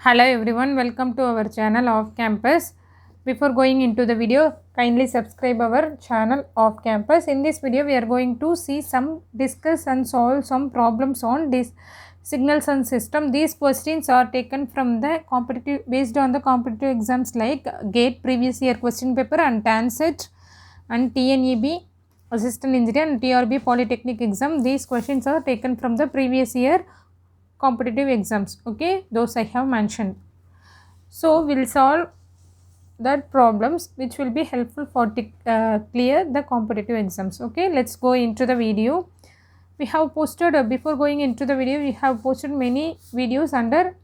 Hello everyone, welcome to our channel Off Campus. Before going into the video, kindly subscribe our channel Off Campus. In this video, we are going to discuss and solve some problems on this signals and system. These questions are taken from the based on the competitive exams like GATE previous year question paper and TANSET and TNEB Assistant Engineer and TRB Polytechnic exam. These questions are taken from the previous year competitive exams, okay, those I have mentioned. So we'll solve that problems which will be helpful for clear the competitive exams. Okay, let's go into the video. We have posted before going into the video, we have posted many videos under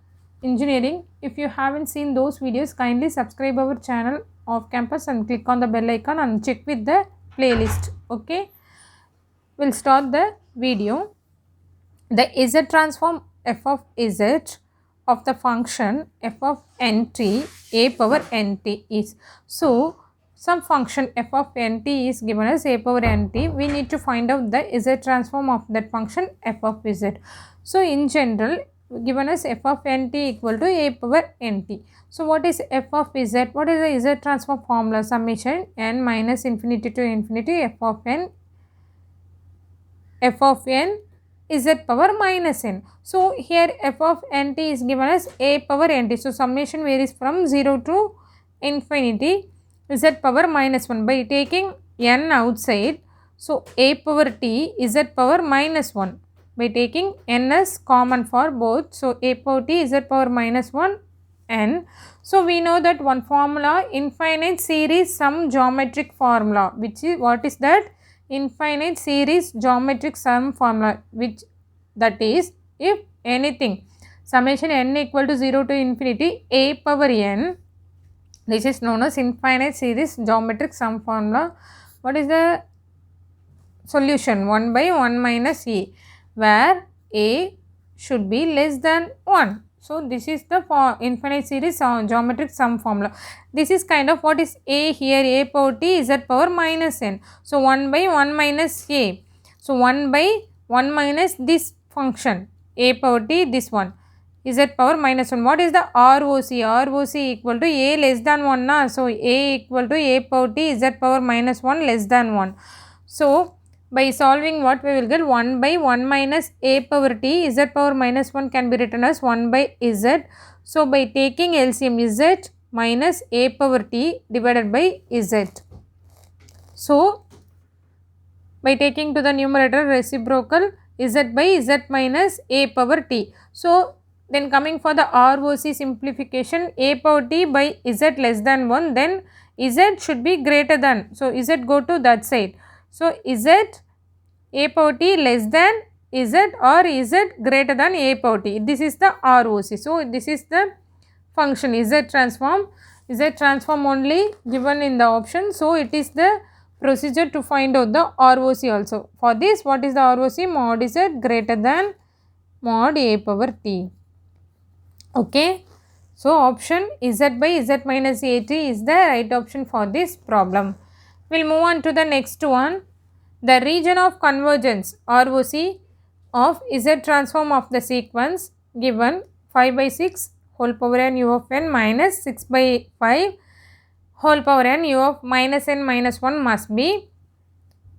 engineering. If you haven't seen those videos, kindly subscribe our channel Off Campus and click on the bell icon and check with the playlist. Okay, we'll start the video. The Z transform f of z of the function f of nt a power nt is, so some function f of nt is given as a power nt. We need to find out the z transform of that function f of z. So in general, given as f of nt equal to a power nt. So what is f of z? What is the z transform formula? Summation n minus infinity to infinity f of n z power minus n. So here f of nt is given as a power nt. So summation varies from 0 to infinity z power minus 1 by taking n outside. So a power t z power minus 1 by taking n as common for both. So a power t z power minus 1 n. So we know that one formula, infinite series sum geometric formula, which is, what is that? Infinite series geometric sum formula, which that is, if anything, summation n equal to 0 to infinity a power n, this is known as infinite series geometric sum formula. What is the solution? 1 by 1 minus a, where a should be less than 1. So this is the infinite series geometric sum formula. This is kind of what is a here, a power t z power minus n. So 1 by 1 minus a. So 1 by 1 minus this function a power t, this one z power minus 1. What is the ROC? ROC equal to a less than 1 na? So a equal to a power t z power minus 1 less than 1. So by solving, what we will get? 1 by 1 minus a power t z power minus 1 can be written as 1 by z. So by taking LCM, z minus a power t divided by z. So by taking to the numerator reciprocal z by z minus a power t. So then coming for the ROC simplification, a power t by z less than 1, then z should be greater than. So z go to that side. So z a power t less than z or z greater than a power t. This is the ROC. So this is the function z transform only given in the option. So it is the procedure to find out the ROC also. For this, what is the ROC? Mod z greater than mod a power t. Okay. So option z by z minus a t is the right option for this problem. We will move on to the next one. The region of convergence ROC of z transform of the sequence given 5 by 6 whole power n u of n minus 6 by 5 whole power n u of minus n minus 1 must be,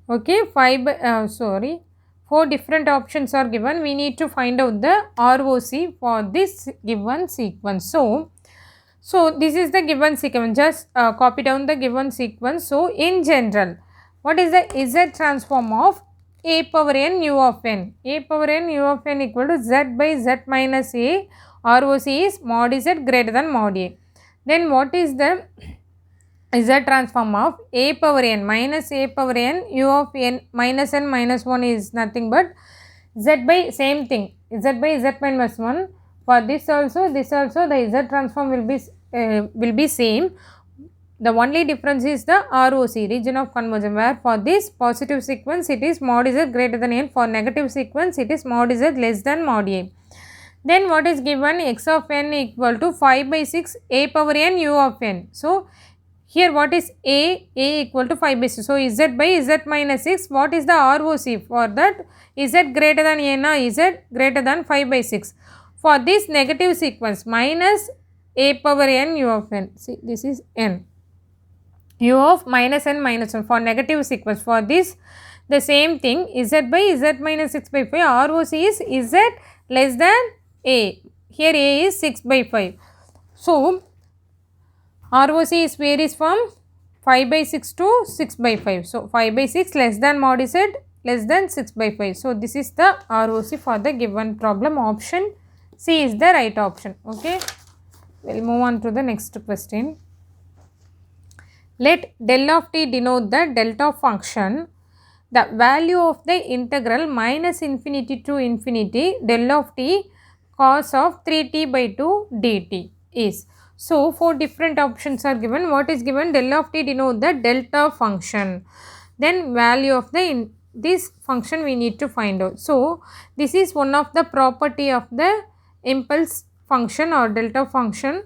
okay, 4 different options are given. We need to find out the ROC for this given sequence. So this is the given sequence. Just copy down the given sequence. So in general, what is the z transform of a power n u of n? A power n u of n equal to z by z minus a. ROC is mod z greater than mod a. Then what is the z transform of a power n minus a power n u of n minus n minus 1 is nothing but z by same thing, z by z minus 1. For this also the z transform will be same. The only difference is the ROC, region of convergence, where for this positive sequence it is mod z greater than n, for negative sequence it is mod z less than mod a. Then what is given? X of n equal to 5 by 6 a power n u of n. So here what is a equal to 5 by 6. So z by z minus 6, what is the ROC for that? Z greater than n, z greater than 5 by 6. for this negative sequence minus a power n u of n. See, this is n. U of minus n minus 1 for negative sequence. For this, the same thing, z by z minus 6 by 5, ROC is z less than a. Here a is 6 by 5. So, ROC is varies from 5 by 6 to 6 by 5. So, 5 by 6 less than mod z less than 6 by 5. So, this is the ROC for the given problem. Option C is the right option. Okay. We will move on to the next question. Let del of t denote the delta function. The value of the integral minus infinity to infinity del of t cos of 3t by 2 dt is. So, 4 different options are given. What is given? Del of t denote the delta function. Then value of the this function we need to find out. So, this is one of the property of the impulse function or delta function.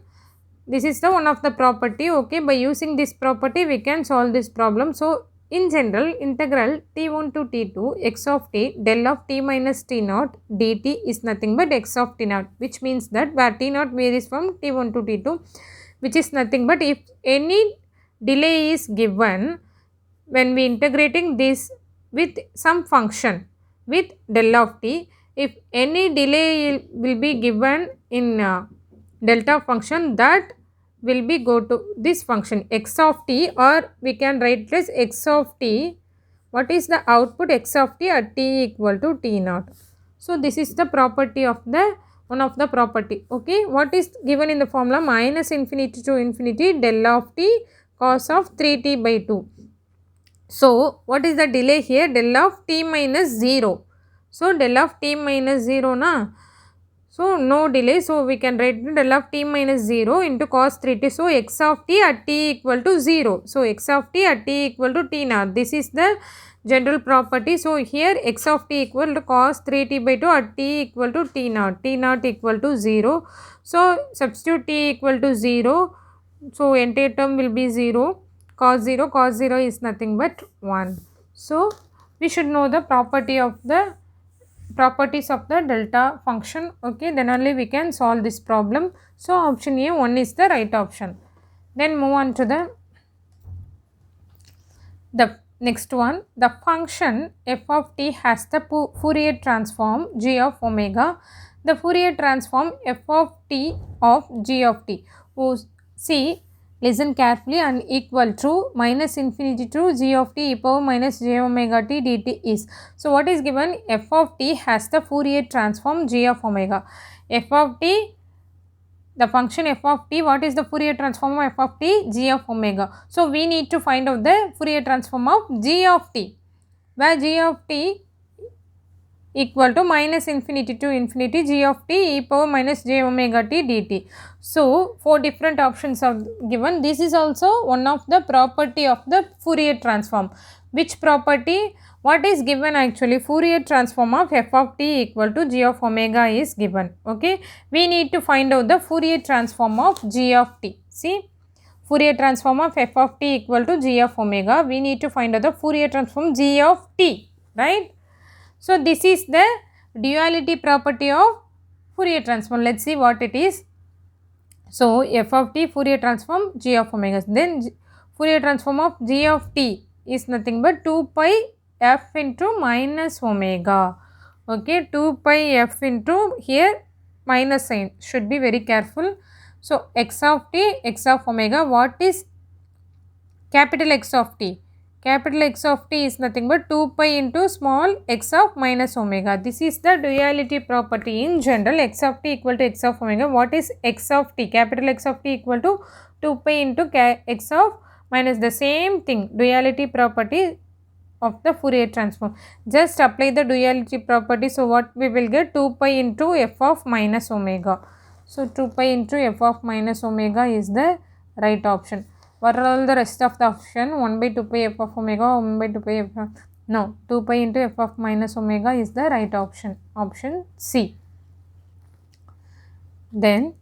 This is the one of the property. Okay, by using this property we can solve this problem. So, in general, integral t1 to t2 x of t del of t minus t naught dt is nothing but x of t naught, which means that where t naught varies from t1 to t2, which is nothing but if any delay is given when we integrating this with some function with del of t, if any delay will be given in delta function, that will be go to this function x of t, or we can write it as x of t. What is the output? X of t at t equal to t naught. So, this is the property of the one of the property. Okay, what is given in the formula? Minus infinity to infinity del of t cos of 3t by 2. So, what is the delay here? Del of t minus 0. So, del of t minus 0 na. So, no delay. So, we can write del of t minus 0 into cos 3t. So, x of t at t equal to 0. So, x of t at t equal to t naught. This is the general property. So, here x of t equal to cos 3t by 2 at t equal to t naught. T naught equal to 0. So, substitute t equal to 0. So, entire term will be 0. Cos 0 is nothing but 1. So, we should know the properties of the delta function. Okay, then only we can solve this problem. So, option A 1 is the right option. Then move on to the next one. The function f of t has the Fourier transform g of omega. The Fourier transform f of t of g of t. See, listen carefully, and equal to minus infinity to g of t e power minus j omega t dt is. So, what is given? F of t has the Fourier transform g of omega. F of t, the function f of t, what is the Fourier transform of f of t? G of omega. So, we need to find out the Fourier transform of g of t, where g of t equal to minus infinity to infinity g of t e power minus j omega t dt. So, 4 different options are given. This is also one of the property of the Fourier transform. Which property? What is given actually? Fourier transform of f of t equal to g of omega is given. Okay, we need to find out the Fourier transform of g of t. See, Fourier transform of f of t equal to g of omega. We need to find out the Fourier transform g of t, right? So, this is the duality property of Fourier transform. Let us see what it is. So, f of t Fourier transform g of omega. Then Fourier transform of g of t is nothing but 2 pi f into minus omega. Okay, 2 pi f into here minus sign. Should be very careful. So, x of t, x of omega. What is capital X of t? Capital X of t is nothing but 2 pi into small x of minus omega. This is the duality property in general. X of t equal to x of omega. What is x of t? Capital X of t equal to 2 pi into x of minus, the same thing. Duality property of the Fourier transform. Just apply the duality property. So, what we will get? 2 pi into f of minus omega. So, 2 pi into f of minus omega is the right option. What are all the rest of the option? 1 by 2 pi f of omega, 1 by 2 pi f of, no, 2 pi into f of minus omega is the right option, option C. Then,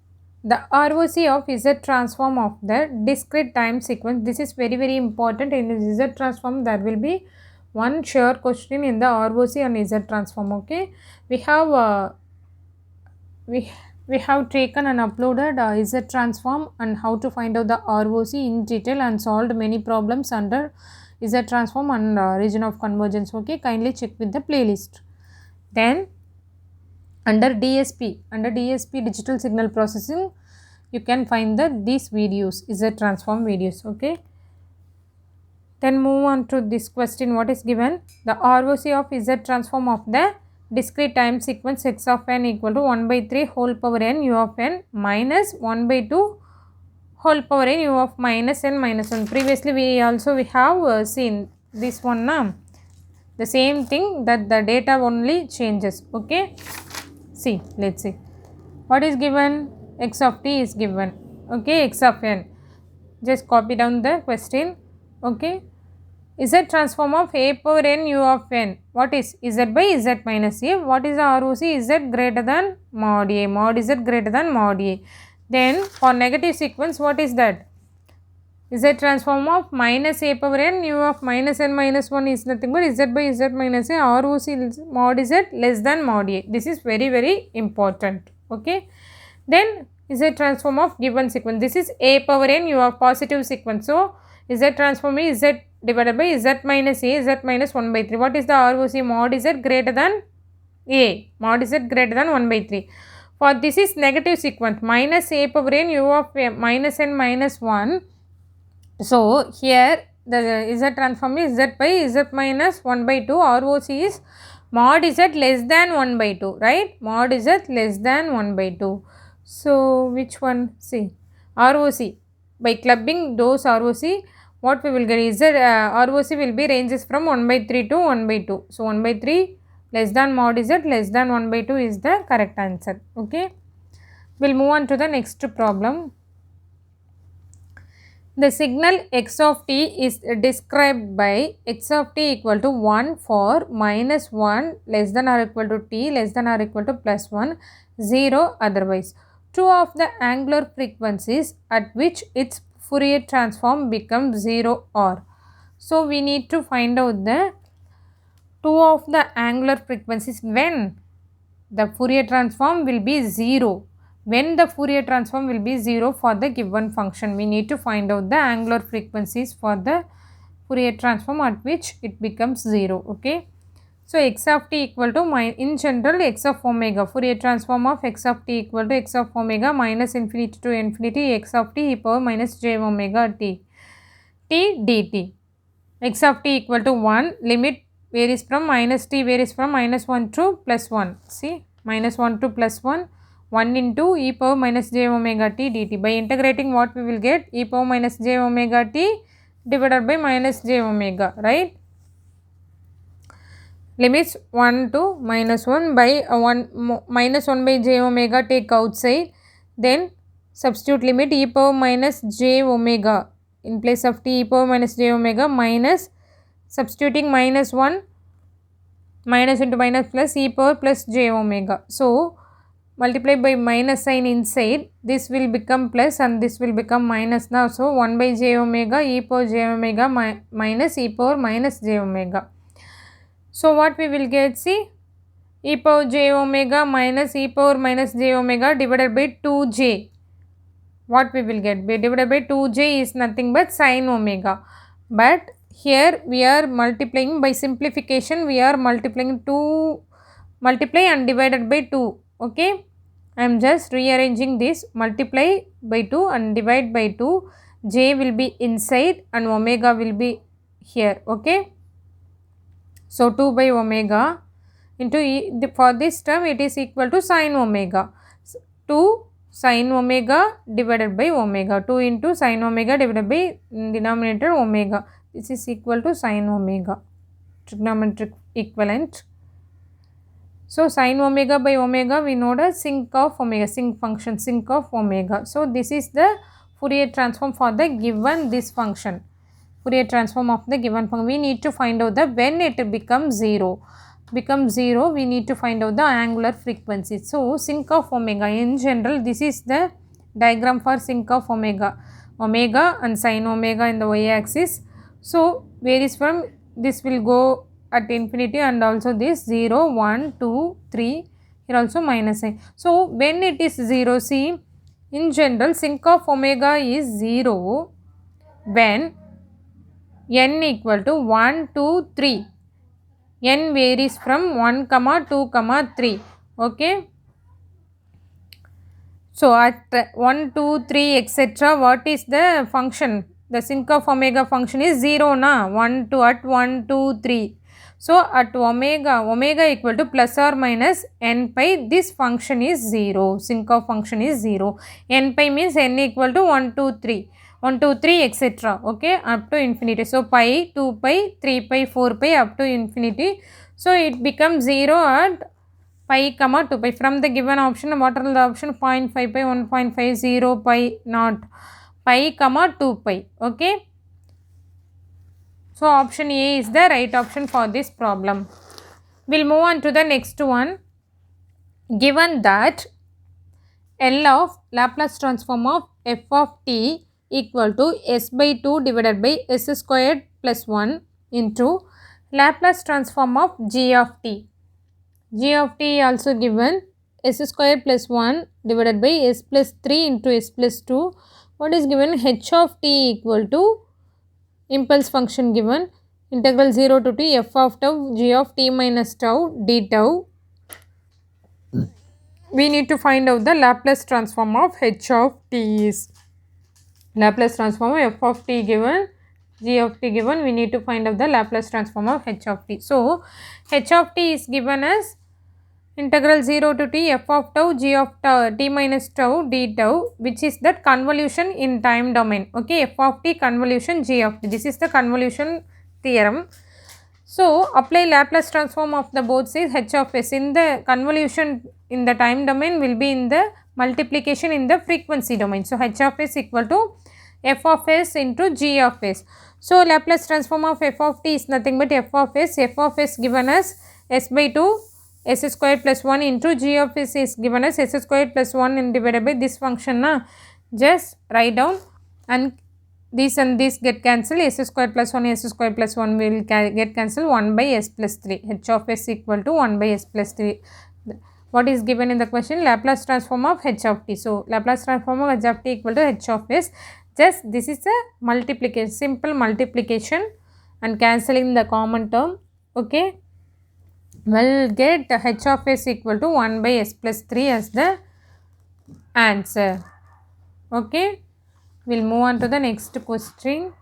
the ROC of Z transform of the discrete time sequence. This is very, very important. In Z transform, there will be one sure question in the ROC and Z transform. Okay, we have we have taken and uploaded Z transform and how to find out the ROC in detail and solved many problems under Z transform and region of convergence. Okay, kindly check with the playlist. Then under DSP digital signal processing, you can find these videos, Z transform videos. Okay, then move on to this question. What is given? The ROC of Z transform of the discrete time sequence x of n equal to 1 by 3 whole power n u of n minus 1 by 2 whole power n u of minus n minus 1. Previously we have seen this one now. The same thing, that the data only changes. Okay, see, let's see what is given. X of t is given. Okay, x of n, just copy down the question. Okay, Z transform of a power n u of n. What is Z by Z minus a? What is the ROC? Z greater than mod a. Mod Z greater than mod a. Then for negative sequence, what is that? Z transform of minus a power n u of minus n minus 1 is nothing but Z by Z minus a. ROC mod Z less than mod a. This is very, very important. Okay. Then Z transform of given sequence. This is a power n u of positive sequence. So Z transform is Z divided by Z minus a, Z minus 1 by 3. What is the ROC? Mod Z greater than a. Mod Z greater than 1 by 3. For this is negative sequence, minus a power n u of minus n minus 1. So here the Z transform is Z by Z minus 1 by 2. ROC is mod Z less than 1 by 2. Right? Mod Z less than 1 by 2. So which one? See, ROC. By clubbing those ROC, what we will get is ROC will be ranges from 1 by 3 to 1 by 2. So 1 by 3 less than mod Z less than 1 by 2 is the correct answer. Okay. We'll move on to the next problem. The signal x of t is described by x of t equal to 1 for minus 1 less than or equal to t less than or equal to plus 1, 0 otherwise. Two of the angular frequencies at which its Fourier transform becomes 0 or. So we need to find out the two of the angular frequencies when the Fourier transform will be 0. When the Fourier transform will be 0 for the given function, we need to find out the angular frequencies for the Fourier transform at which it becomes 0. Okay. So x of t equal to in general x of omega. Fourier transform of x of t equal to x of omega minus infinity to infinity x of t e power minus j omega t dt. X of t equal to 1, limit varies from minus t varies from minus 1 to plus 1. See, minus 1 to plus 1, 1 into e power minus j omega t dt. By integrating, what we will get? E power minus j omega t divided by minus j omega, right? Limits 1 to minus 1 by minus 1 by j omega take outside. Then substitute limit e power minus j omega in place of t e power minus j omega minus, substituting minus 1, minus into minus plus e power plus j omega. So multiply by minus sign inside, this will become plus and this will become minus now. So 1 by j omega e power j omega minus e power minus j omega. So what we will get? See, e power j omega minus e power minus j omega divided by 2j. What we will get? Divided by 2j is nothing but sin omega. But here we are multiplying by simplification. We are multiplying multiply and divided by 2. Okay. I am just rearranging this. Multiply by 2 and divide by 2. J will be inside and omega will be here. Okay. So 2 by omega into for this term it is equal to sin omega. 2 sin omega divided by omega. 2 into sin omega divided by denominator omega. This is equal to sin omega. Trigonometric equivalent. So sin omega by omega we know the sinc of omega, sinc function, sinc of omega. So this is the Fourier transform for the given this function. Fourier transform of the given function. We need to find out the when it becomes 0. Becomes 0, we need to find out the angular frequency. So sinc of omega, in general this is the diagram for sinc of omega. Omega and sin omega in the y axis. So varies from, this will go at infinity and also this 0, 1, 2, 3. here also minus sign. So when it is 0, see, in general sinc of omega is 0 when n equal to 1, 2, 3. N varies from 1, 2, 3. Okay. So at 1, 2, 3 etc. what is the function? The sinc of omega function is 0 na, 1 to at 1, 2, 3. So at omega equal to plus or minus n pi, this function is 0. Sinc of function is 0. N pi means n equal to 1, 2, 3. 1, 2, 3 etc. Okay, up to infinity. So pi, 2 pi, 3 pi, 4 pi up to infinity. So it becomes 0 at pi comma 2 pi. From the given option, what are the option? 0.5 pi, 1.5, 0 pi, not pi comma 2 pi. Okay. So option A is the right option for this problem. We'll move on to the next one. Given that L of Laplace transform of f of t equal to s by 2 divided by s squared plus 1 into Laplace transform of g of t. G of t also given s square plus 1 divided by s plus 3 into s plus 2. What is given? H of t equal to impulse function given integral 0 to t f of tau g of t minus tau d tau. We need to find out the Laplace transform of h of t is. Laplace transform of f of t given, g of t given, we need to find out the Laplace transform of h of t. So h of t is given as integral 0 to t f of tau g of tau t minus tau d tau, which is that convolution in time domain. Okay, f of t convolution g of t. This is the convolution theorem. So apply Laplace transform of the both sides h of s. In the convolution in the time domain will be in the multiplication in the frequency domain. So h of s equal to f of s into g of s. So Laplace transform of f of t is nothing but f of s given as s by 2 s square plus 1 into g of s is given as s square plus 1 and divided by this function na. Just write down and this get cancelled, s square plus 1 will get cancelled, 1 by s plus 3. H of s equal to 1 by s plus 3. What is given in the question? Laplace transform of h of t. So Laplace transform of h of t equal to h of s. Just this is a multiplication, simple multiplication and cancelling the common term. Okay. We'll get h of s equal to 1 by s plus 3 as the answer. Okay. We'll move on to the next question.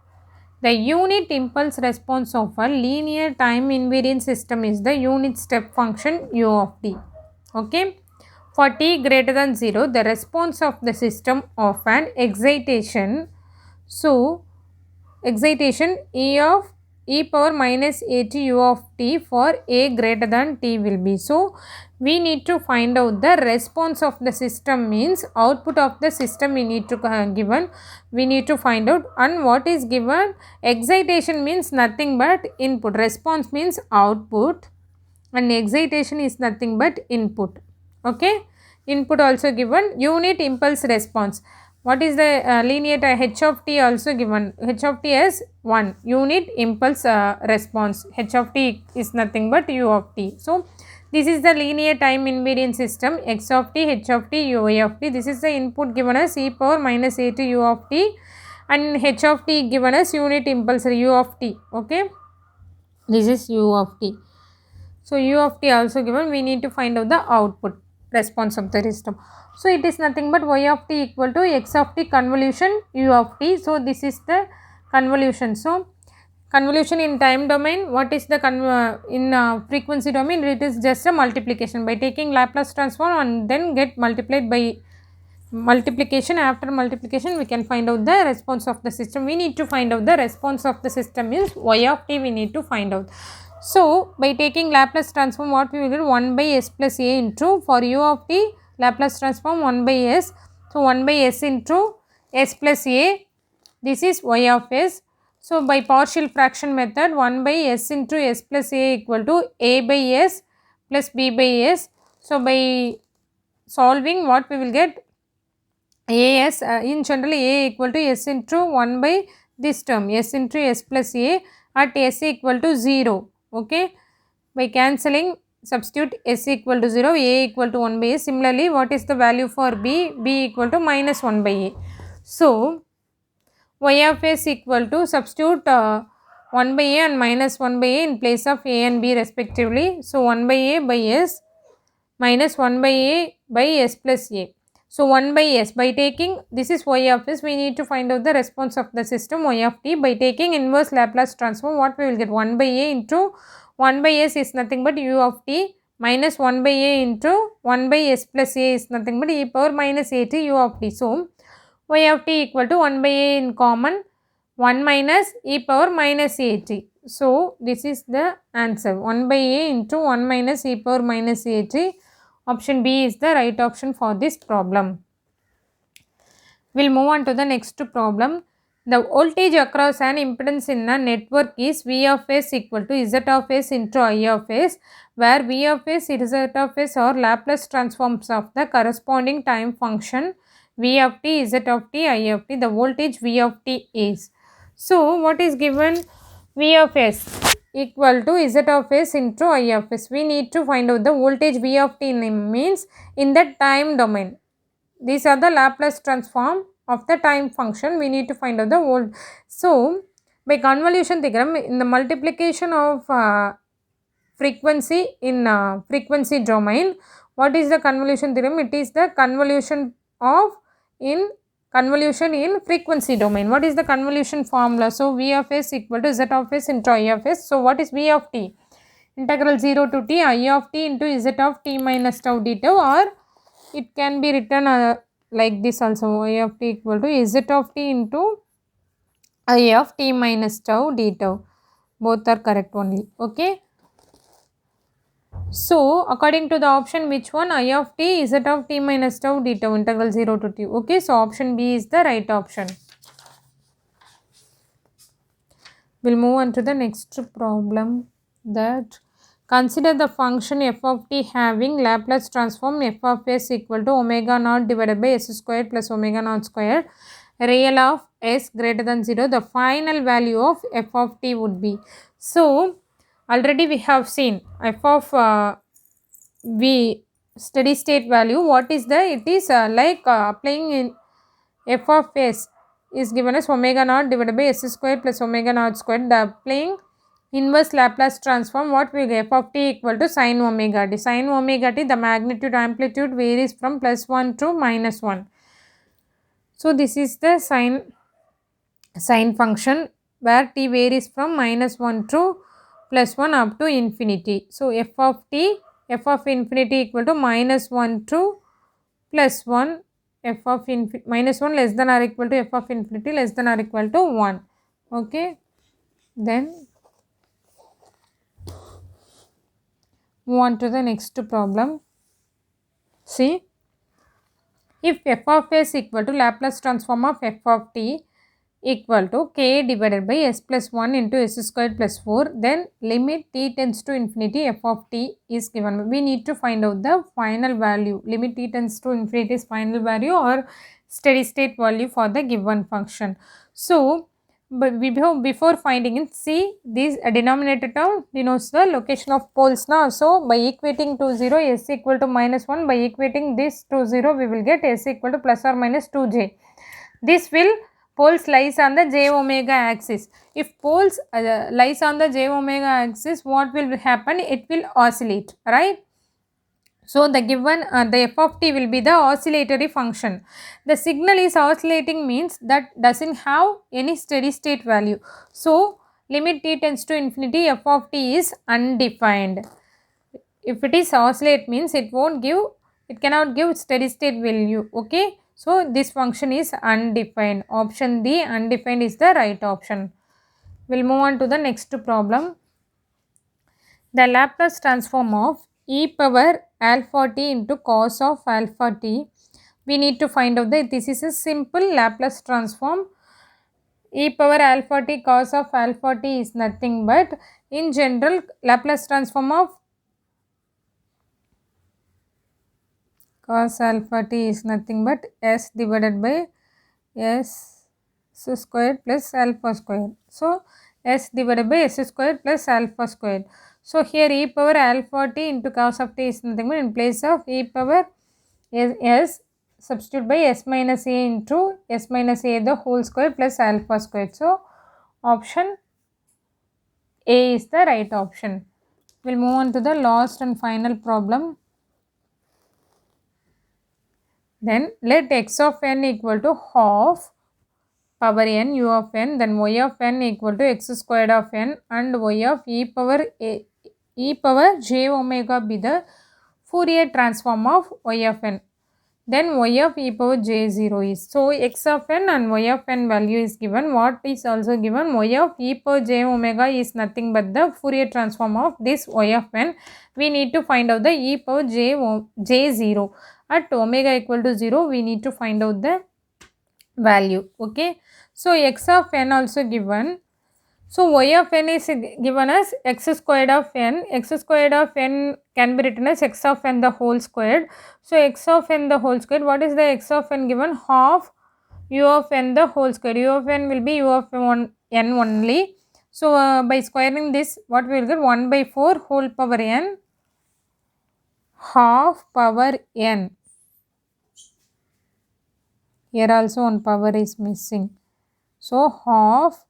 The unit impulse response of a linear time invariant system is the unit step function u of t. Okay. For t greater than 0, the response of the system of an excitation. So, excitation e power minus at u of t for a greater than t will be. So, we need to find out the response of the system means output of the system we need to given. We need to find out, and what is given? Excitation means nothing but input. Response means output and excitation is nothing but input. Okay. Input also given. Unit impulse response. What is the linear h of t also given? H of t as 1 unit impulse response. H of t is nothing but u of t. So this is the linear time invariant system. X of t, h of t, u of t. This is the input given as e power minus a to u of t and h of t given as unit impulse u of t. Okay. This is u of t. So u of t also given. We need to find out the output response of the system. So it is nothing but y of t equal to x of t convolution u of t. So this is the convolution. So convolution in time domain, what is the in frequency domain? It is just a multiplication by taking Laplace transform and then get multiplied by multiplication. After multiplication we can find out the response of the system. We need to find out the response of the system is y of t we need to find out. So by taking Laplace transform, what we will get? 1 by s plus a into, for u of t Laplace transform 1 by s. So 1 by s into s plus a, this is y of s. So by partial fraction method, 1 by s into s plus a equal to a by s plus b by s. So by solving, what we will get? As in general a equal to s into 1 by this term, s into s plus a at s equal to 0. Okay. By cancelling, substitute s equal to 0, a equal to 1 by a. Similarly, what is the value for b? b equal to minus 1 by a. So, y of s equal to substitute 1 by a and minus 1 by a in place of a and b respectively. So, 1 by a by s minus 1 by a by s plus a. So, 1 by s, by taking, this is y of s, we need to find out the response of the system y of t. By taking inverse Laplace transform, what we will get? 1 by a into 1 by s is nothing but u of t minus 1 by a into 1 by s plus a is nothing but e power minus a t u of t. So, y of t equal to 1 by a in common, 1 minus e power minus a t. So, this is the answer, 1 by a into 1 minus e power minus a t. Option B is the right option for this problem. We'll move on to the next problem. The voltage across an impedance in a network is V of s equal to Z of s into I of s, where V of s, Z of s are Laplace transforms of the corresponding time function V of t, Z of t, I of t. The voltage V of t is. So, what is given? V of s equal to Z of s into I of s. We need to find out the voltage V of t means in the time domain. These are the Laplace transform of the time function. We need to find out the volt. So, by convolution theorem, in the multiplication of frequency in frequency domain, what is the convolution theorem? It is the convolution in frequency domain. What is the convolution formula? So, V of s equal to Z of s into I of s. So, what is V of t? Integral 0 to t I of t into Z of t minus tau d tau, or it can be written like this also, y of t equal to Z of t into I of t minus tau d tau. Both are correct only. Okay. So, according to the option, which one? I of t, Z of t minus tau d tau, integral 0 to t. Okay. So, option B is the right option. We'll move on to the next problem, that consider the function f of t having Laplace transform f of s equal to omega naught divided by s squared plus omega naught squared, real of s greater than 0. The final value of f of t would be. So, already we have seen f of v steady state value. What is the? It is applying in f of s is given as omega naught divided by s squared plus omega naught squared. The applying inverse Laplace transform, what we get? F of t equal to sin omega t. Sin omega t, the magnitude amplitude varies from plus 1 to minus 1. So, this is the sine function where t varies from minus 1 to plus 1 up to infinity. So, f of t, f of infinity equal to minus 1 to plus 1, f of minus 1 less than or equal to f of infinity less than or equal to 1. Okay. Then move on to the next problem. See, if f of s equal to Laplace transform of f of t equal to k divided by s plus 1 into s squared plus 4, then limit t tends to infinity f of t is given. We need to find out the final value. Limit t tends to infinity is final value or steady state value for the given function. So, but before finding it, see this denominator term denotes the location of poles now. So, by equating to 0 s equal to minus 1, by equating this to 0 we will get s equal to plus or minus 2j. This will poles lies on the j omega axis. If poles lies on the j omega axis, what will happen? It will oscillate, right? So, the given the f of t will be the oscillatory function. The signal is oscillating means that doesn't have any steady state value. So, limit t tends to infinity f of t is undefined. If it is oscillate means it cannot give steady state value. Okay. So, this function is undefined. Option D, undefined, is the right option. We will move on to the next problem. The Laplace transform of e power alpha t into cos of alpha t. We need to find out that this is a simple Laplace transform. E power alpha t cos of alpha t is nothing but, in general, Laplace transform of cos alpha t is nothing but s divided by s squared plus alpha squared. So, s divided by s squared plus alpha squared. So here e power alpha t into cos of t is nothing but in place of e power s substitute by s minus a into s minus a the whole square plus alpha square. So option A is the right option. We'll move on to the last and final problem. Then let x of n equal to half power n u of n, then y of n equal to x squared of n and y of e power j omega be the Fourier transform of y of n. Then y of e power j0 is. So x of n and y of n value is given. What is also given? Y of e power j omega is nothing but the Fourier transform of this y of n. We need to find out the e power j0. At omega equal to 0, we need to find out the value. Okay. So x of n also given. So y of n is given as x squared of n. X squared of n can be written as x of n the whole squared. So x of n the whole squared. What is the x of n given? Half u of n the whole squared. U of n will be u of n only. So by squaring this, what we will get? 1 by 4 whole power n, half power n. Here also one power is missing. So half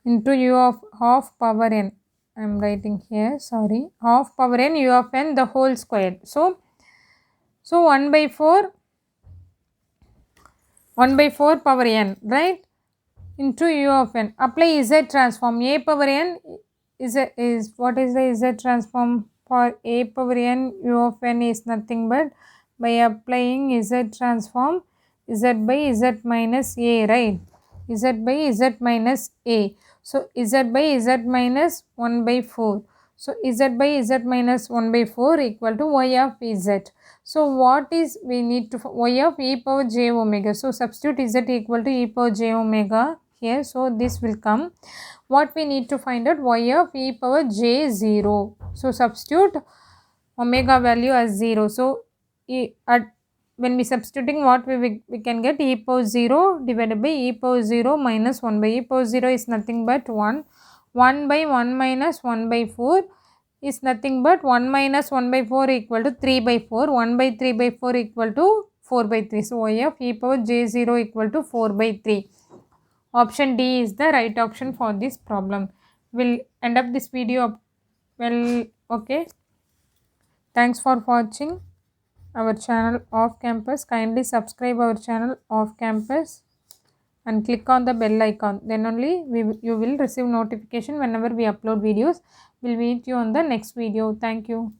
into u of half power n. I am writing here, sorry. Half power n u of n the whole squared. So 1 by 4 power n, right? Into u of n. Apply z transform. A power n is what is the z transform for a power n u of n is nothing but by applying z transform z by z minus a, right? Z by z minus a. So z by z minus 1 by 4. So z by z minus 1 by 4 equal to y of z. So what is we need to y of e power j omega. So substitute z equal to e power j omega here. So this will come. What we need to find out? Y of e power j0. So substitute omega value as 0. So when we substituting, what we can get? E power 0 divided by e power 0 minus 1 by e power 0 is nothing but 1. 1 by 1 minus 1 by 4 is nothing but 1 minus 1 by 4 equal to 3 by 4. 1 by 3 by 4 equal to 4 by 3. So y of e power j0 equal to 4 by 3. Option D is the right option for this problem. We'll end up this video. Well, okay. Thanks for watching our channel Off Campus. Kindly subscribe our channel Off Campus and click on the bell icon. Then only you will receive notification whenever we upload videos. We'll meet you on the next video. Thank you.